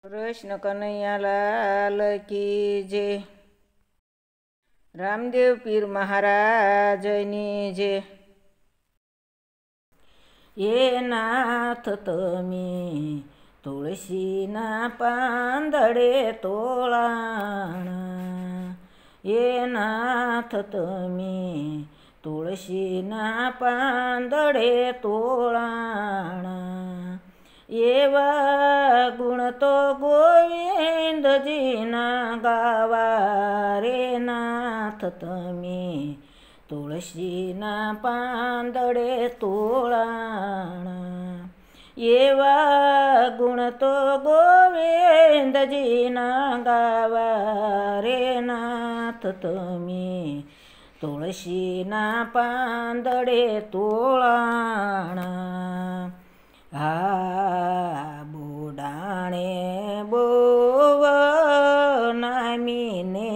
कृष्ण कन्हैया लाल की जय। रामदेव पीर महाराजनी जय। ये नाथ तमी तुळशीना पांदडे तोळाणा, ये नाथ तमी तुळशीना पांदडे तोळाणा, एवा गुण तो गोविंदजीना गावा रे नाथ तमी तुळशीना पांदडे तोळाणा, एवा गुण तो गोविंदजीना गावा रे नाथ तमी तुळशीना पांदडे तोळाणा। बुडाणे बोव नामीने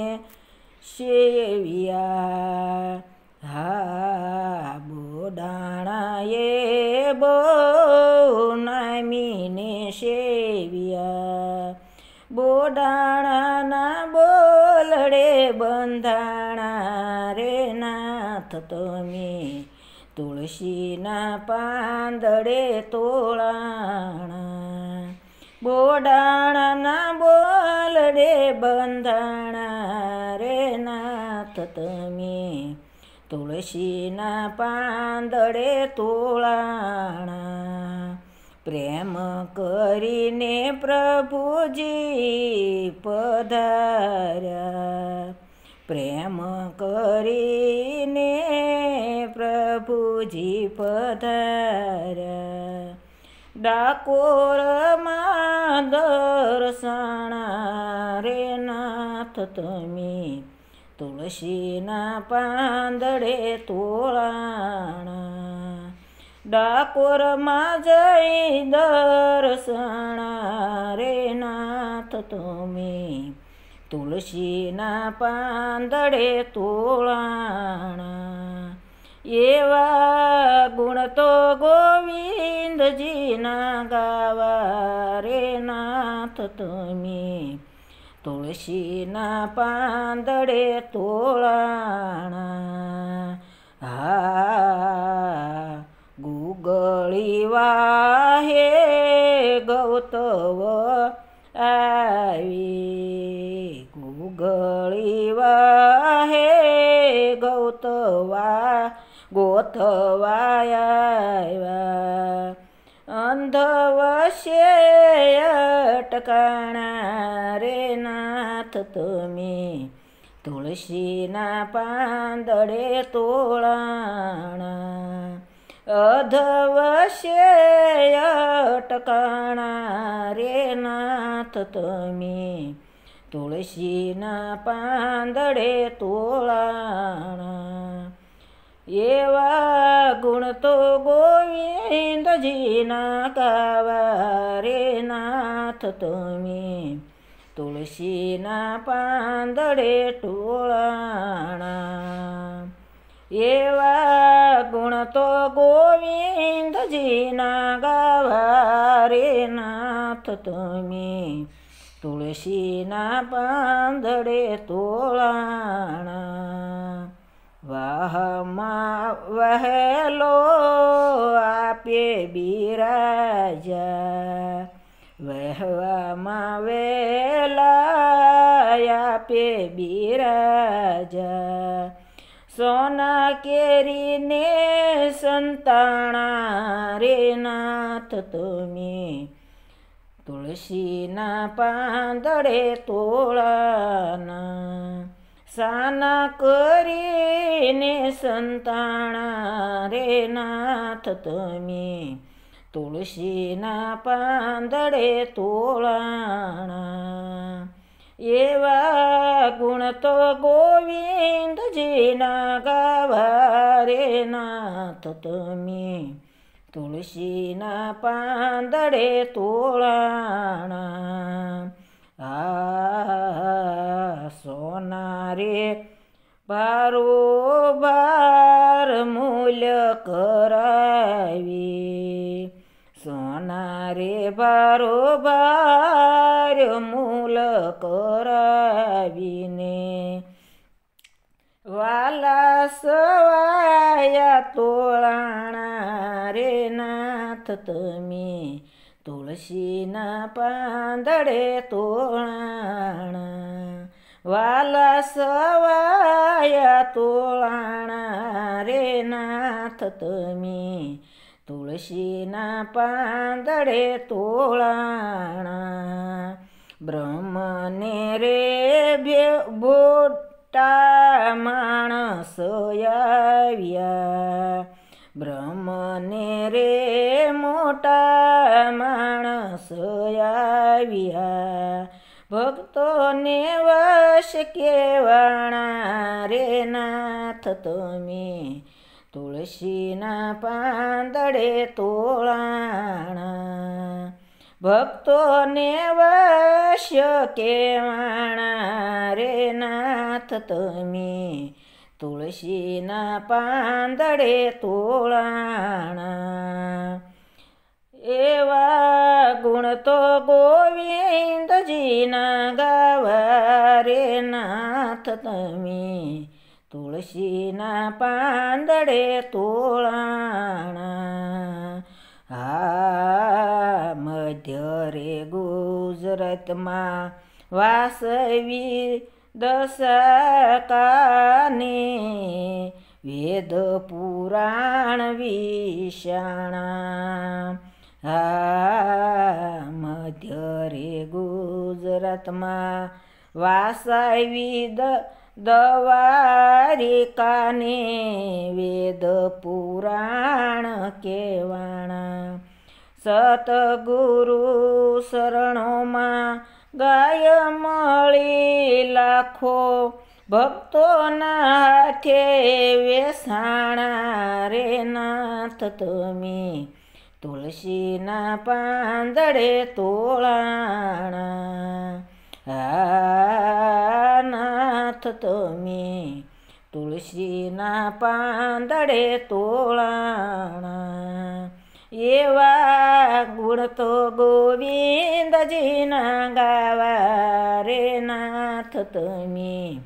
शेविया, बुडाणा ये बो नामीने शेविया, बोडाणा ना बोलडे बंधाणा रे नाथ तमी तुळशीना पांदडे तोळाणा, बोडाणा ना बोलडे बंधाणा रे नाथ तमी तुळशीना पांदडे तोळाणा। प्रेम करीने प्रभुजी पधार्या, प्रेम करीने प्रभुजी पधार्या, डाकोर मा दर्शना रे नाथ तमी तुळशीना पांदडे तोळाणा, डाकोर माझै दर्शना रे नाथ तमी तुळशीना पांदडे तोळाणा, एवा गुण तो गोविंदजीना गावा रे नाथ तमी तुळशीना पांदडे तोळाणा। गुगळी वाहे गौतव आवी, गुगळी वाहे गौतवा गोथवाया, अंधवशे अटकाणा रे नाथ तमी तुळशीना पांदडे तोळाणा, अधवशे अटकाणा रे नाथ तमी तुळशीना पांदडे तोळाणा, एवा गुण तो गोविंदजीना गावा रे नाथ तमी तुळशीना पांदडे तोळाणा, एवा गुण तो गोविंदजीना गावा रे नाथ तमी तुळशीना पांदडे तोळाणा। वाहमा वहेलो आपे बिराजा, वहवामा वेला आपे बिराजा, सोना केरीने संताणा रे नाथ तमी तुळशीना पांदडे तोळाणा, साना करीने संताणा रे नाथ तमी तुळशीना पांदडे तोळाणा, एवा गुण तो गोविंदजीना गावा रे नाथ तमी तुळशीना पांदडे तोळाणा। सोनारे बारोबार मूल्य करावी, सोनारे बारोबार કર્યો મૂલ કરાવીને વાલા સવાયા તોળાણા રે નાથ તમે તુલસીના પાંદડે તોળાણા વાલા સવાયા તોળાણા રે નાથ તમે તુલસીના પાંદડે તોળાણા બ્રહ્મને રે મોટા માણસ આવ્યા બ્રહ્મને રે મોટા માણસ આવ્યા ભક્તોને વશ કેવાણા રે નાથ તમે તુલસીના પાંદડે તોળાણા ભક્તોને વશ કેવાણા રે નાથ તમે તુલસીના પાંદડે તોળાણા એવા ગુણ તો ગોવિંદજીના ગાવા રે નાથ તમે તુલસીના પાંદડે તોળાણા હા મધ્ય રે ગુજરાતમાં વાસવી દશાકાને વેદ પુરાણ વિષાણા હા મધ્ય રે ગુજરાતમાં વાસવી દ્વારિકાને વેદ પુરાણ કેવાણા સતગુરુ શરણોમાં ગાય મળી લાખો ભક્તોના હાથે વેસાણા રે નાથ તમે તુલસીના પાંદડે તોળાણા આ નાથ તમે તુલસીના પાંદડે તોળાણા એવા ગુણ તો ગોવિંદજીના ગાવા રે નાથ તમે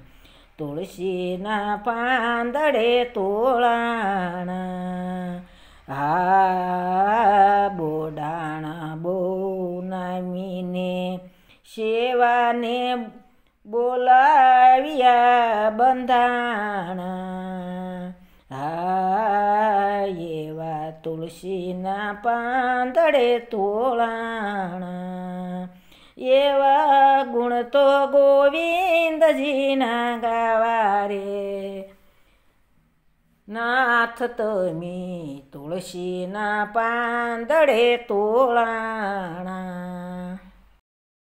તુલસીના પાંદડે તોળાણા આ બોડાણા બોનામીને સેવાને બોલાવ્યા બંધાણા હા એવા તુલસીના પાંદડે તોળાણા એવા ગુણ તો ગોવિંદજીના ગાવા રે નાથ તમે તુલસીના પાંદડે તોળાણા